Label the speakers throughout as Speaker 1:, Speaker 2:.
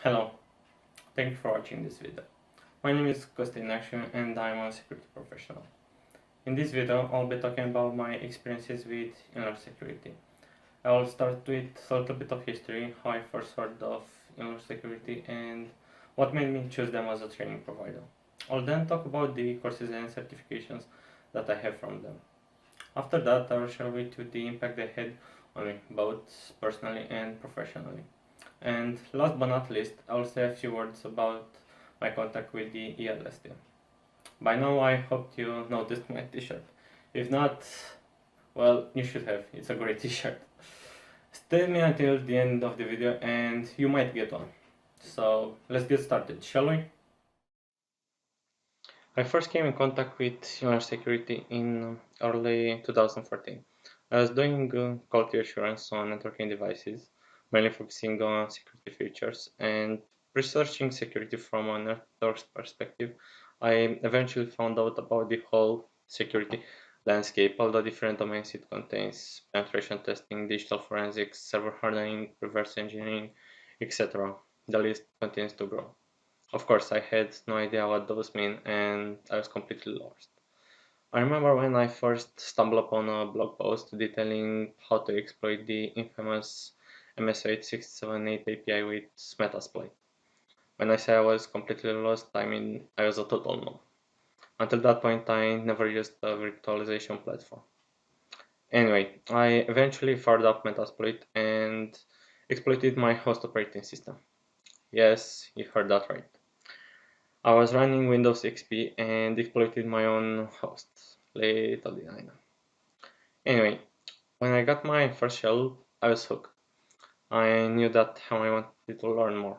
Speaker 1: Hello, thank you for watching this video. My name is Costin Neacsu and I'm a security professional. In this video, I'll be talking about my experiences with eLearnSecurity. I will start with a little bit of history, how I first heard of eLearnSecurity and what made me choose them as a training provider. I'll then talk about the courses and certifications that I have from them. After that, I will share with you the impact they had on me, both personally and professionally. And last but not least, I will say a few words about my contact with the ELS team. By now, I hope you noticed my t-shirt. If not, well, you should have. It's a great t-shirt. Stay with me until the end of the video and you might get one. So let's get started, shall we? I first came in contact with eLearnSecurity in early 2014. I was doing quality assurance on networking devices, mainly focusing on security features and researching security from a network perspective. I eventually found out about the whole security landscape, all the different domains it contains: penetration testing, digital forensics, server hardening, reverse engineering, etc. The list continues to grow. Of course, I had no idea what those mean and I was completely lost. I remember when I first stumbled upon a blog post detailing how to exploit the infamous MS-8678 API with Metasploit. When I say I was completely lost, I mean I was a total noob. Until that point, I never used a virtualization platform. Anyway, I eventually fired up Metasploit and exploited my host operating system. Yes, you heard that right. I was running Windows XP and exploited my own host. Little did I know. Anyway, when I got my first shell, I was hooked. I knew that how I wanted to learn more.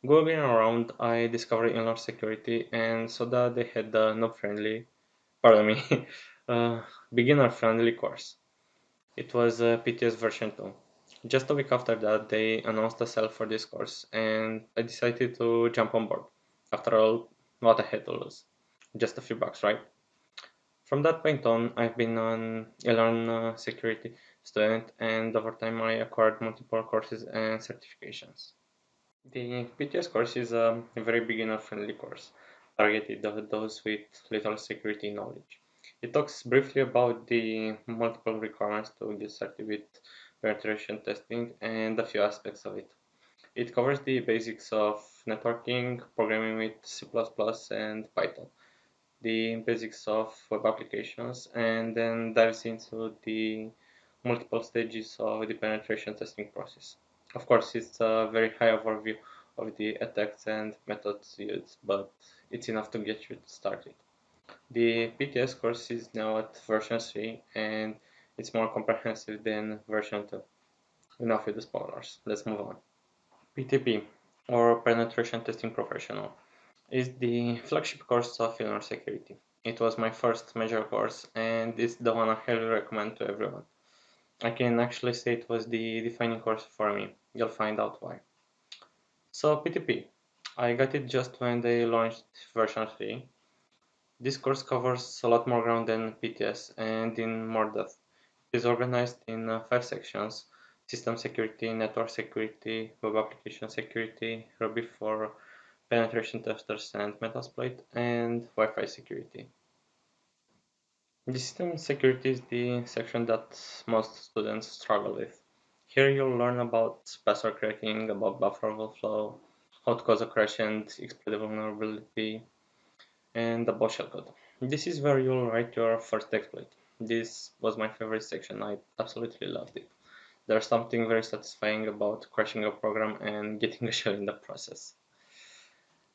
Speaker 1: Googling around, I discovered eLearnSecurity and saw that they had the pardon me, uh, beginner-friendly course. It was PTS version 2. Just a week after that, they announced a sale for this course, and I decided to jump on board. After all, what I had to lose. Just a few bucks, right? From that point on, I've been an eLearn security student, and over time I acquired multiple courses and certifications. The PTS course is a very beginner-friendly course, targeted at those with little security knowledge. It talks briefly about the multiple requirements to get started with penetration testing and a few aspects of it. It covers the basics of networking, programming with C++ and Python, the basics of web applications, and then dives into the multiple stages of the penetration testing process. Of course, it's a very high overview of the attacks and methods used, but it's enough to get you started. The PTS course is now at version 3 and it's more comprehensive than version 2. Enough with the spoilers, let's move on. PTP, or Penetration Testing Professional, is the flagship course of eLearnSecurity. It was my first major course and it's the one I highly recommend to everyone. I can actually say it was the defining course for me. You'll find out why. So PTP, I got it just when they launched version 3. This course covers a lot more ground than PTS and in more depth. It is organized in 5 sections: system security, network security, web application security, Ruby for penetration testers and Metasploit, and Wi-Fi security. The system security is the section that most students struggle with. Here you'll learn about password cracking, about buffer overflow, how to cause a crash and exploit a vulnerability, and about shellcode. This is where you'll write your first exploit. This was my favorite section. I absolutely loved it. There's something very satisfying about crashing a program and getting a shell in the process.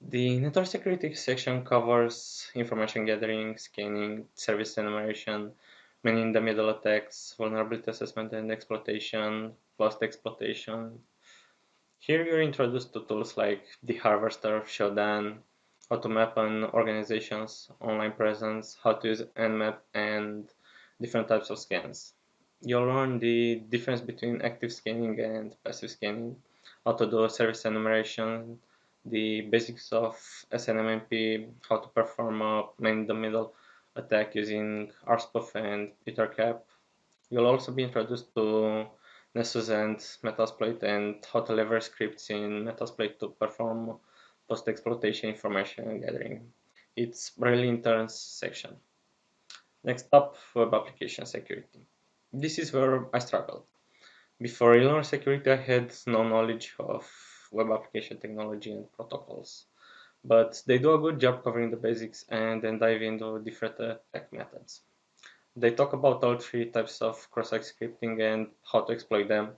Speaker 1: The network security section covers information gathering, scanning, service enumeration, man-in-the-middle attacks, vulnerability assessment and exploitation, post-exploitation. Here you're introduced to tools like the Harvester, Shodan, how to map an organization's online presence, how to use Nmap, and different types of scans. You'll learn the difference between active scanning and passive scanning, how to do service enumeration, the basics of SNMP, how to perform a man-in-the-middle attack using RSpoof and PeterCap. You'll also be introduced to Nessus and Metasploit, and how to leverage scripts in Metasploit to perform post-exploitation information gathering. It's really intense section. Next up, web application security. This is where I struggled. Before eLearnSecurity, I had no knowledge of web application technology and protocols, but they do a good job covering the basics and then dive into different attack methods. They talk about all three types of cross-site scripting and how to exploit them.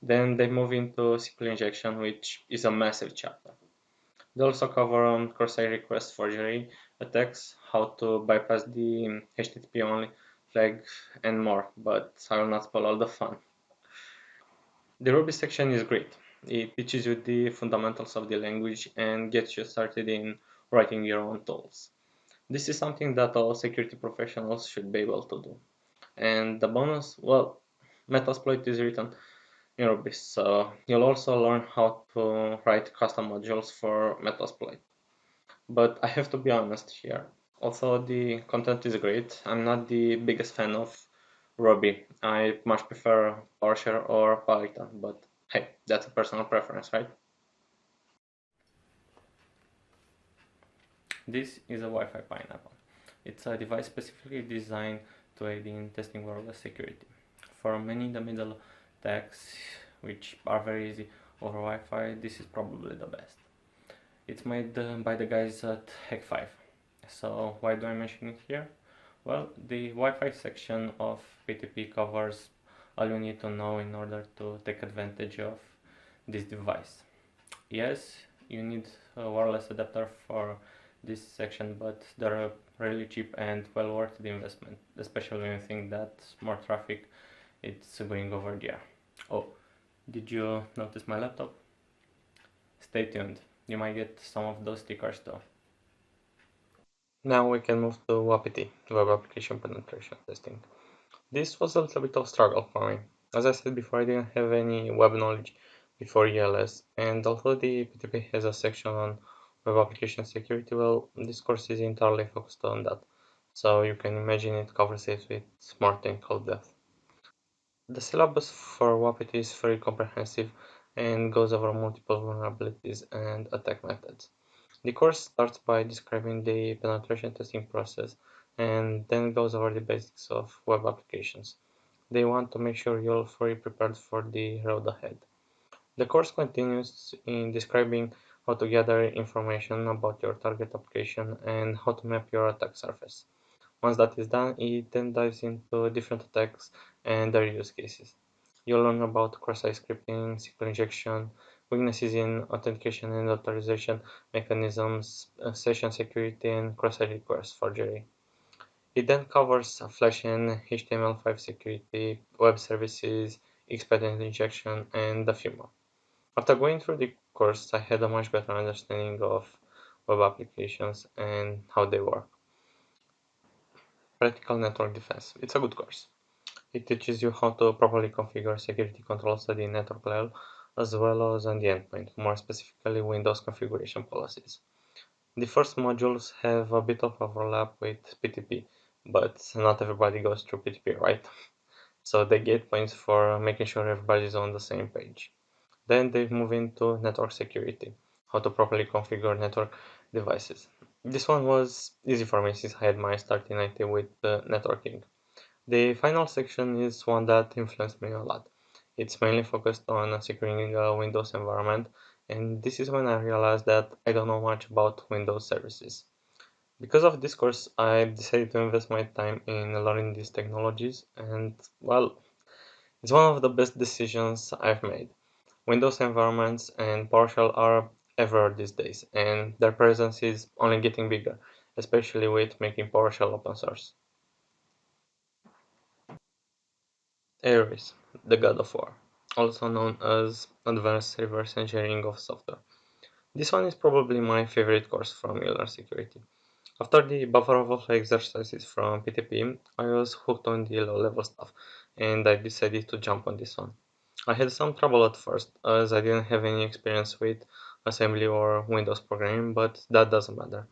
Speaker 1: Then they move into SQL injection, which is a massive chapter. They also cover cross-site request forgery attacks, how to bypass the HTTP only flag, and more, but I will not spoil all the fun. The Ruby section is great. It teaches you the fundamentals of the language and gets you started in writing your own tools. This is something that all security professionals should be able to do. And the bonus, well, Metasploit is written in Ruby, so you'll also learn how to write custom modules for Metasploit. But I have to be honest here. Although the content is great, I'm not the biggest fan of Ruby. I much prefer PowerShell or Python, but hey, that's a personal preference, right? This is a Wi-Fi Pineapple. It's a device specifically designed to aid in testing wireless security. For many in the middle attacks, which are very easy over Wi-Fi, this is probably the best. It's made by the guys at Hack5. So why do I mention it here? Well, the Wi-Fi section of PTP covers all you need to know in order to take advantage of this device. Yes, you need a wireless adapter for this section, but they're really cheap and well worth the investment, especially when you think that more traffic it's going over there. Oh, did you notice my laptop? Stay tuned, you might get some of those stickers though. Now we can move to WAPT, Web Application Penetration Testing. This was a little bit of a struggle for me. As I said before, I didn't have any web knowledge before ELS, and although the PTP has a section on web application security, well, this course is entirely focused on that. So you can imagine it covers it with more technical depth. The syllabus for WAPT is very comprehensive and goes over multiple vulnerabilities and attack methods. The course starts by describing the penetration testing process and then goes over the basics of web applications. They want to make sure you're fully prepared for the road ahead. The course continues in describing how to gather information about your target application and how to map your attack surface. Once that is done, it then dives into different attacks and their use cases. You'll learn about cross-site scripting, SQL injection, weaknesses in authentication and authorization mechanisms, session security, and cross-site request forgery. It then covers Flash and HTML5 security, web services, expedient injection, and a few more. After going through the course, I had a much better understanding of web applications and how they work. Practical network defense. It's a good course. It teaches you how to properly configure security controls at the network level as well as on the endpoint, more specifically Windows configuration policies. The first modules have a bit of overlap with PTP, but not everybody goes through PTP, right? So they get points for making sure everybody's on the same page. Then they move into network security, how to properly configure network devices. This one was easy for me since I had my start in IT with networking. The final section is one that influenced me a lot. It's mainly focused on securing a Windows environment, and this is when I realized that I don't know much about Windows services. Because of this course, I decided to invest my time in learning these technologies, and well, it's one of the best decisions I've made. Windows environments and PowerShell are everywhere these days, and their presence is only getting bigger, especially with making PowerShell open source. Ares, the God of War, also known as Advanced Reverse Engineering of Software. This one is probably my favorite course from eLearnSecurity. After the buffer overflow exercises from PTP, I was hooked on the low-level stuff, and I decided to jump on this one. I had some trouble at first, as I didn't have any experience with assembly or Windows programming, but that doesn't matter.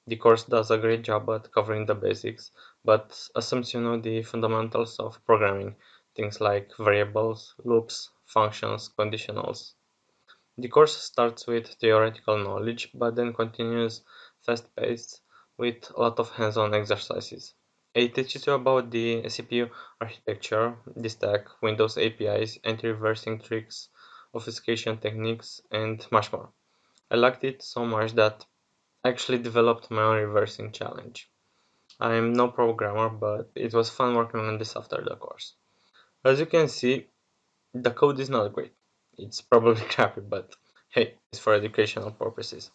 Speaker 1: The course does a great job at covering the basics, but assumes you know the fundamentals of programming, things like variables, loops, functions, conditionals. The course starts with theoretical knowledge, but then continues fast-paced with a lot of hands-on exercises. It teaches you about the CPU architecture, the stack, Windows APIs, anti-reversing tricks, obfuscation techniques, and much more. I liked it so much that I actually developed my own reversing challenge. I'm no programmer, but it was fun working on this after the course. As you can see, the code is not great. It's probably crappy, but hey, it's for educational purposes.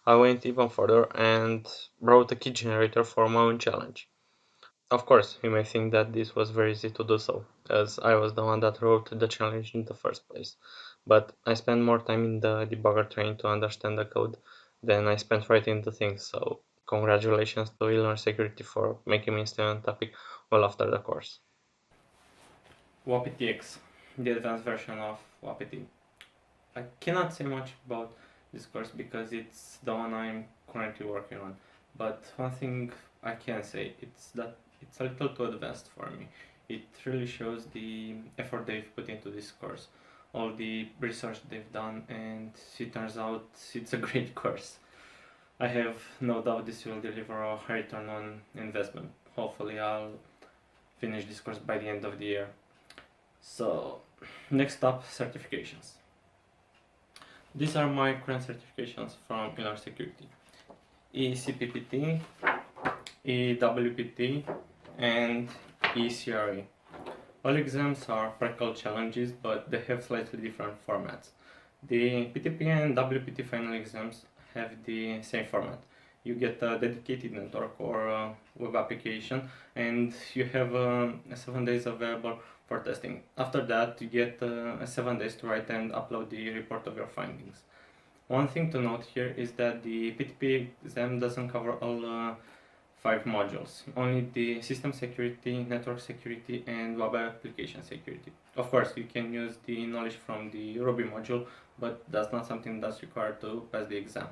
Speaker 1: I went even further and wrote a key generator for my own challenge. Of course, you may think that this was very easy to do so, as I was the one that wrote the challenge in the first place. But I spent more time in the debugger trying to understand the code than I spent writing the things, so congratulations to eLearnSecurity for making me stay on topic well after the course. WAPTX, the advanced version of WAPT. I cannot say much about this course because it's the one I'm currently working on. But one thing I can say it's that it's a little too advanced for me. It really shows the effort they've put into this course, all the research they've done, and it turns out it's a great course. I have no doubt this will deliver a high return on investment. Hopefully, I'll finish this course by the end of the year. So, next up, certifications. These are my current certifications from eLearnSecurity: eCPPT, eWPT, and eCRE. All exams are practical challenges, but they have slightly different formats. The PTP and WPT final exams have the same format. You get a dedicated network or a web application, and you have 7 days available for testing. After that, you get 7 days to write and upload the report of your findings. One thing to note here is that the PTP exam doesn't cover all 5 modules, only the system security, network security, and web application security. Of course, you can use the knowledge from the Ruby module, but that's not something that's required to pass the exam.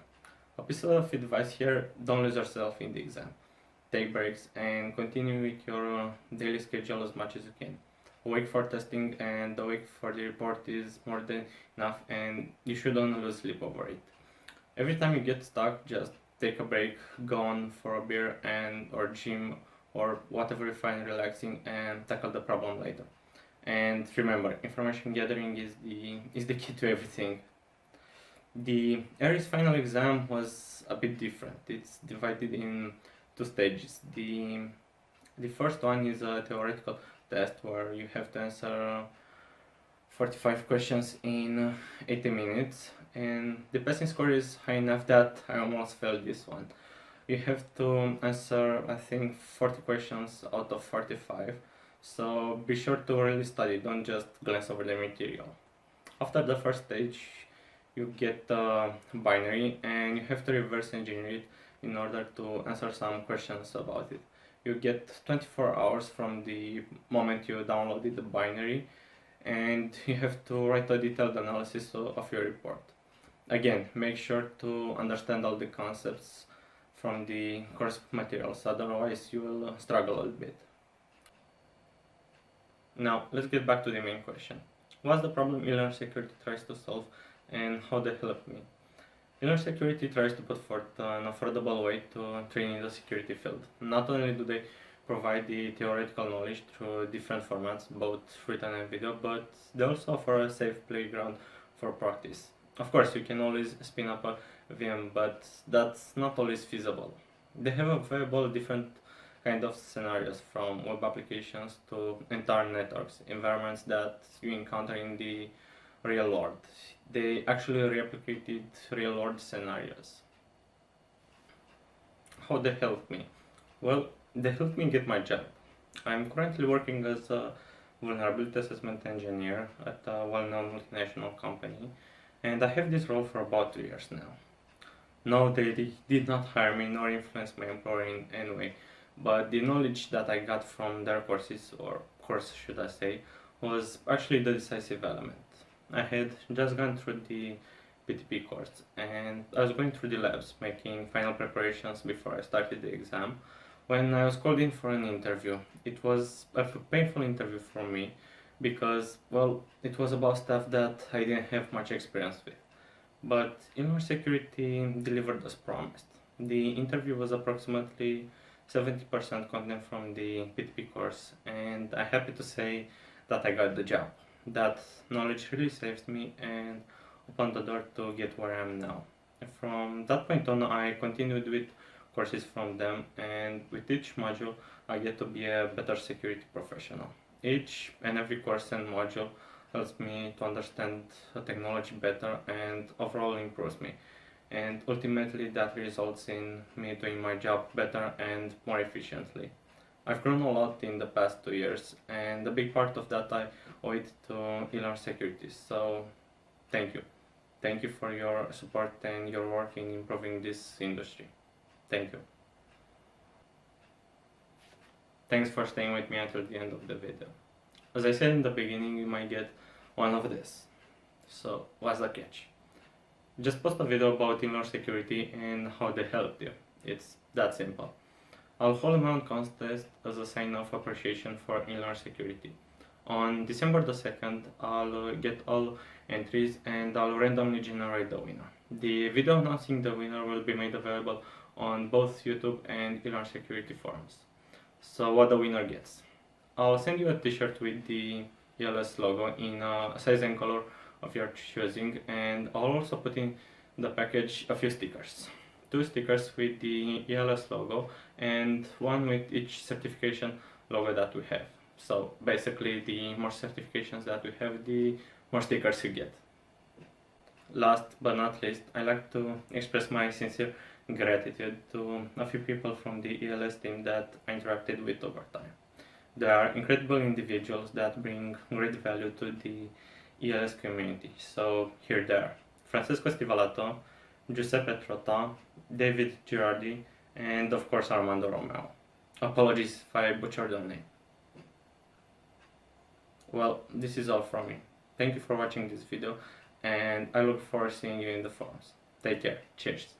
Speaker 1: A piece of advice here: don't lose yourself in the exam. Take breaks and continue with your daily schedule as much as you can. A week for testing and a week for the report is more than enough, and you shouldn't lose sleep over it. Every time you get stuck, just take a break, go on for a beer and or gym or whatever you find relaxing, and tackle the problem later. And remember, information gathering is the key to everything. The Aries final exam was a bit different. It's divided in 2 stages. The first one is a theoretical test where you have to answer 45 questions in 80 minutes, and the passing score is high enough that I almost failed this one. You have to answer, I think, 40 questions out of 45, so be sure to really study, don't just glance over the material. After the first stage, you get a binary and you have to reverse engineer it in order to answer some questions about it. You get 24 hours from the moment you downloaded the binary, and you have to write a detailed analysis of your report. Again, make sure to understand all the concepts from the course materials, otherwise you will struggle a little bit. Now, let's get back to the main question. What's the problem eLearnSecurity tries to solve, and how they help me? eLearnSecurity tries to put forth an affordable way to train in the security field. Not only do they provide the theoretical knowledge through different formats, both written and video, but they also offer a safe playground for practice. Of course, you can always spin up a VM, but that's not always feasible. They have available different kind of scenarios, from web applications to entire networks, environments that you encounter in the real world. They actually replicated real world scenarios. How they helped me? Well, they helped me get my job. I'm currently working as a vulnerability assessment engineer at a well-known multinational company, and I have this role for about 2 years now. No, they did not hire me nor influence my employer in any way, but the knowledge that I got from their courses, or course should I say, was actually the decisive element. I had just gone through the PTP course, and I was going through the labs, making final preparations before I started the exam, when I was called in for an interview. It was a painful interview for me, because, well, it was about stuff that I didn't have much experience with. But eLearnSecurity delivered as promised. The interview was approximately 70% content from the PTP course, and I'm happy to say that I got the job. That knowledge really saved me and opened the door to get where I am now. From that point on, I continued with courses from them, and with each module, I get to be a better security professional. Each and every course and module helps me to understand the technology better and overall improves me. And ultimately, that results in me doing my job better and more efficiently. I've grown a lot in the past 2 years, and a big part of that I owe it to eLearnSecurity. So, thank you. Thank you for your support and your work in improving this industry. Thank you. Thanks for staying with me until the end of the video. As I said in the beginning, you might get one of this. So, what's the catch? Just post a video about eLearnSecurity and how they helped you. It's that simple. I'll hold a mail contest as a sign of appreciation for eLearnSecurity. On December the 2nd, I'll get all entries and I'll randomly generate the winner. The video announcing the winner will be made available on both YouTube and eLearnSecurity forums. So what the winner gets. I'll send you a t-shirt with the ELS logo in a size and color of your choosing, and I'll also put in the package a few stickers. 2 stickers with the ELS logo and 1 with each certification logo that we have. So basically, the more certifications that we have, the more stickers you get. Last but not least, I like to express my sincere gratitude to a few people from the ELS team that I interacted with over time. They are incredible individuals that bring great value to the ELS community. So here they are: Francesco Stivalato, Giuseppe Trotta, David Girardi, and of course Armando Romeo. Apologies if I butchered the name. Well, this is all from me. Thank you for watching this video, and I look forward to seeing you in the forums. Take care. Cheers.